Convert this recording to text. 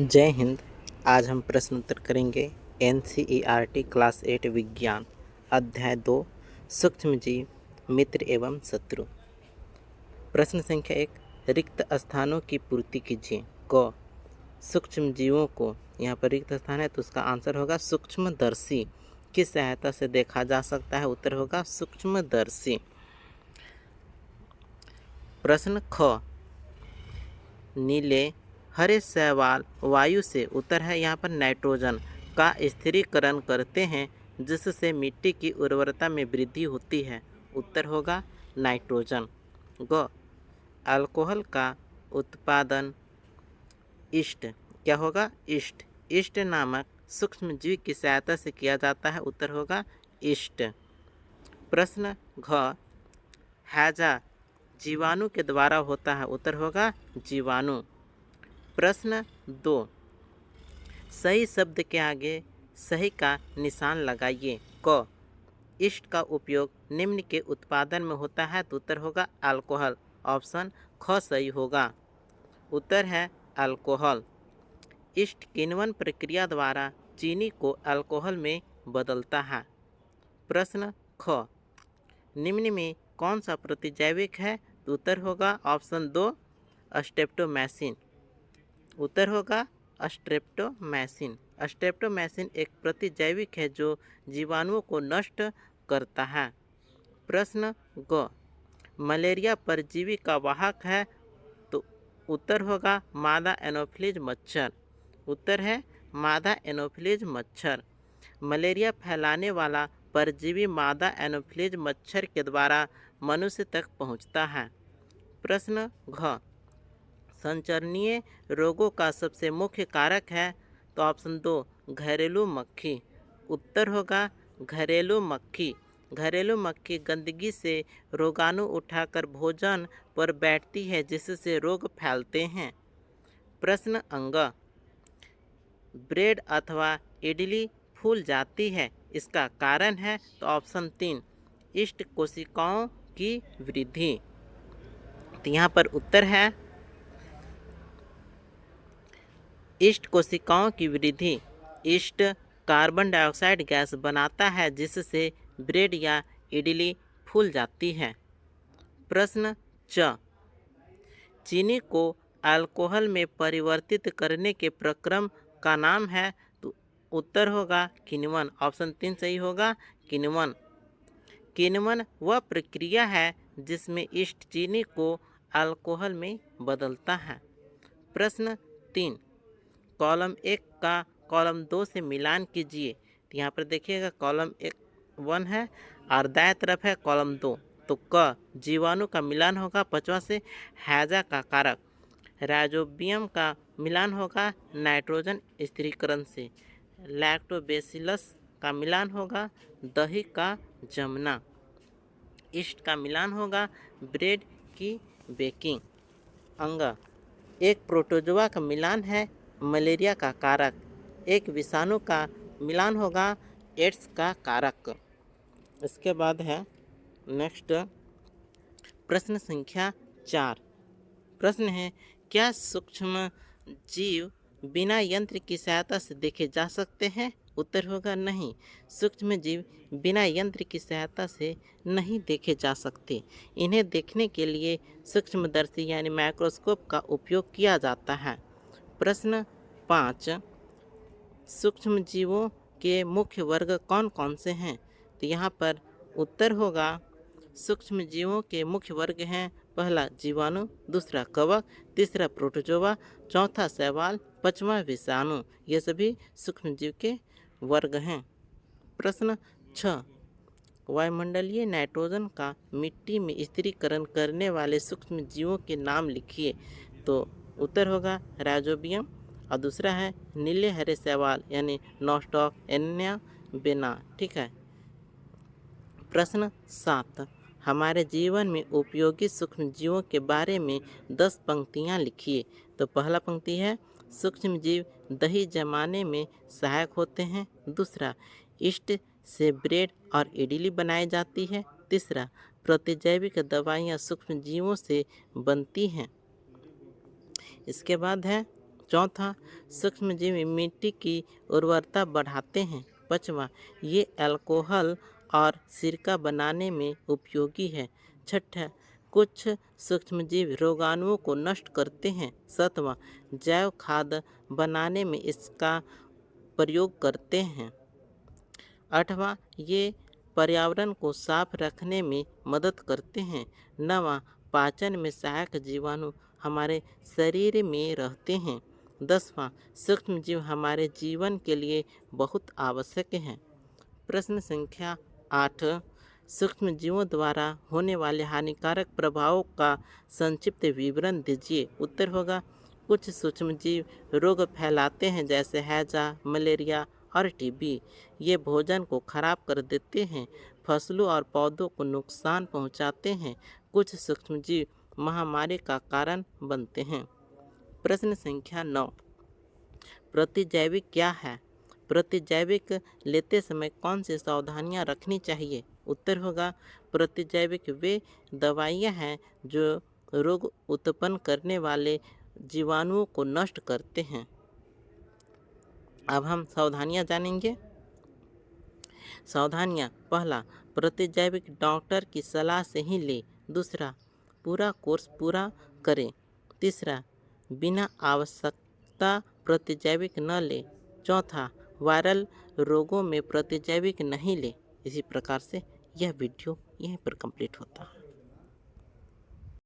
जय हिंद। आज हम प्रश्न उत्तर करेंगे NCERT क्लास 8 विज्ञान अध्याय 2 सूक्ष्मजीव मित्र एवं शत्रु। प्रश्न संख्या 1, रिक्त स्थानों की पूर्ति कीजिए। क, सूक्ष्मजीवों को, यहाँ पर रिक्त स्थान है तो उसका आंसर होगा सूक्ष्मदर्शी की सहायता से देखा जा सकता है। उत्तर होगा सूक्ष्मदर्शी। प्रश्न ख, नीले हरे शैवाल वायु से, उत्तर है यहाँ पर नाइट्रोजन का स्थिरीकरण करते हैं जिससे मिट्टी की उर्वरता में वृद्धि होती है। उत्तर होगा नाइट्रोजन। ग, अल्कोहल का उत्पादन ईस्ट, क्या होगा ईस्ट, ईस्ट नामक सूक्ष्मजीव की सहायता से किया जाता है। उत्तर होगा ईस्ट। प्रश्न घ, हैजा जीवाणु के द्वारा होता है। उत्तर होगा जीवाणु। प्रश्न 2, सही शब्द के आगे सही का निशान लगाइए। क, ईस्ट का उपयोग निम्न के उत्पादन में होता है तो उत्तर होगा अल्कोहल। ऑप्शन ख सही होगा। उत्तर है अल्कोहल। ईस्ट किण्वन प्रक्रिया द्वारा चीनी को अल्कोहल में बदलता है। प्रश्न ख, निम्न में कौन सा प्रतिजैविक है तो उत्तर होगा ऑप्शन 2 स्ट्रेप्टोमाइसिन। उत्तर होगा स्ट्रेप्टोमाइसिन। स्ट्रेप्टोमाइसिन एक प्रतिजैविक है जो जीवाणुओं को नष्ट करता है। प्रश्न ग, मलेरिया परजीवी का वाहक है तो उत्तर होगा मादा एनोफिलीज मच्छर। उत्तर है मादा एनोफिलीज मच्छर। मलेरिया फैलाने वाला परजीवी मादा एनोफिलीज मच्छर के द्वारा मनुष्य तक पहुंचता है। प्रश्न घ, संचरणीय रोगों का सबसे मुख्य कारक है तो ऑप्शन 2 घरेलू मक्खी। उत्तर होगा घरेलू मक्खी। घरेलू मक्खी गंदगी से रोगाणु उठाकर भोजन पर बैठती है जिससे रोग फैलते हैं। प्रश्न अंग, ब्रेड अथवा इडली फूल जाती है, इसका कारण है तो ऑप्शन 3 ईस्ट कोशिकाओं की वृद्धि। तो यहाँ पर उत्तर है ईस्ट कोशिकाओं की वृद्धि। ईस्ट कार्बन डाइऑक्साइड गैस बनाता है जिससे ब्रेड या इडली फूल जाती है। प्रश्न च, चीनी को अल्कोहल में परिवर्तित करने के प्रक्रम का नाम है तो उत्तर होगा किण्वन। ऑप्शन 3 सही होगा किण्वन। किण्वन वह प्रक्रिया है जिसमें ईस्ट चीनी को अल्कोहल में बदलता है। प्रश्न 3, कॉलम 1 का कॉलम 2 से मिलान कीजिए। तो यहाँ पर देखिएगा कॉलम 1 है और दाएं तरफ है कॉलम 2। तो क, जीवाणु का मिलान होगा 5वां से हैजा का कारक। राइजोबियम का मिलान होगा नाइट्रोजन स्थिरीकरण से। लैक्टोबैसिलस का मिलान होगा दही का जमना। ईस्ट का मिलान होगा ब्रेड की बेकिंग। अंग, एक प्रोटोजोआ का मिलान है मलेरिया का कारक। एक विषाणु का मिलान होगा एड्स का कारक। इसके बाद है नेक्स्ट प्रश्न संख्या 4। प्रश्न है, क्या सूक्ष्म जीव बिना यंत्र की सहायता से देखे जा सकते हैं? उत्तर होगा नहीं, सूक्ष्म जीव बिना यंत्र की सहायता से नहीं देखे जा सकते। इन्हें देखने के लिए सूक्ष्मदर्शी यानी माइक्रोस्कोप का उपयोग किया जाता है। प्रश्न 5, सूक्ष्म जीवों के मुख्य वर्ग कौन कौन से हैं? तो यहाँ पर उत्तर होगा सूक्ष्म जीवों के मुख्य वर्ग हैं, पहला जीवाणु, दूसरा कवक, तीसरा प्रोटोजोआ, चौथा शैवाल, 5वां विषाणु। ये सभी सूक्ष्म जीव के वर्ग हैं। प्रश्न 6, वायुमंडलीय नाइट्रोजन का मिट्टी में स्थिरीकरण करने वाले सूक्ष्म जीवों के नाम लिखिए। तो उत्तर होगा राइजोबियम और दूसरा है नीले हरे शैवाल यानी नॉस्टॉक एनिया बेना। ठीक है। प्रश्न 7, हमारे जीवन में उपयोगी सूक्ष्म जीवों के बारे में 10 पंक्तियाँ लिखिए। तो पहला पंक्ति है सूक्ष्म जीव दही जमाने में सहायक होते हैं। दूसरा, ईस्ट से ब्रेड और इडली बनाई जाती है। तीसरा, प्रतिजैविक दवाइयाँ सूक्ष्म जीवों से बनती हैं। इसके बाद है चौथा, सूक्ष्मजीव मिट्टी की उर्वरता बढ़ाते हैं। पाँचवा, ये अल्कोहल और सिरका बनाने में उपयोगी है। छठा, कुछ सूक्ष्मजीव रोगाणुओं को नष्ट करते हैं। सातवां, जैव खाद बनाने में इसका प्रयोग करते हैं। आठवां, ये पर्यावरण को साफ रखने में मदद करते हैं। नवां, पाचन में सहायक जीवाणु हमारे शरीर में रहते हैं। 10वां, सूक्ष्मजीव हमारे जीवन के लिए बहुत आवश्यक हैं। प्रश्न संख्या 8, सूक्ष्मजीवों द्वारा होने वाले हानिकारक प्रभावों का संक्षिप्त विवरण दीजिए। उत्तर होगा, कुछ सूक्ष्मजीव रोग फैलाते हैं जैसे हैजा, मलेरिया और टीबी। ये भोजन को खराब कर देते हैं, फसलों और पौधों को नुकसान पहुंचाते हैं। कुछ सूक्ष्मजीव महामारी का कारण बनते हैं। प्रश्न संख्या 9, प्रतिजैविक क्या है? प्रतिजैविक लेते समय कौन सी सावधानियां रखनी चाहिए? उत्तर होगा, प्रतिजैविक वे दवाइयां हैं जो रोग उत्पन्न करने वाले जीवाणुओं को नष्ट करते हैं। अब हम सावधानियां जानेंगे। सावधानियां, पहला, प्रतिजैविक डॉक्टर की सलाह से ही लें। दूसरा, पूरा कोर्स पूरा करें। तीसरा, बिना आवश्यकता प्रतिजैविक न लें। चौथा, वायरल रोगों में प्रतिजैविक नहीं लें। इसी प्रकार से यह वीडियो यहीं पर कंप्लीट होता है।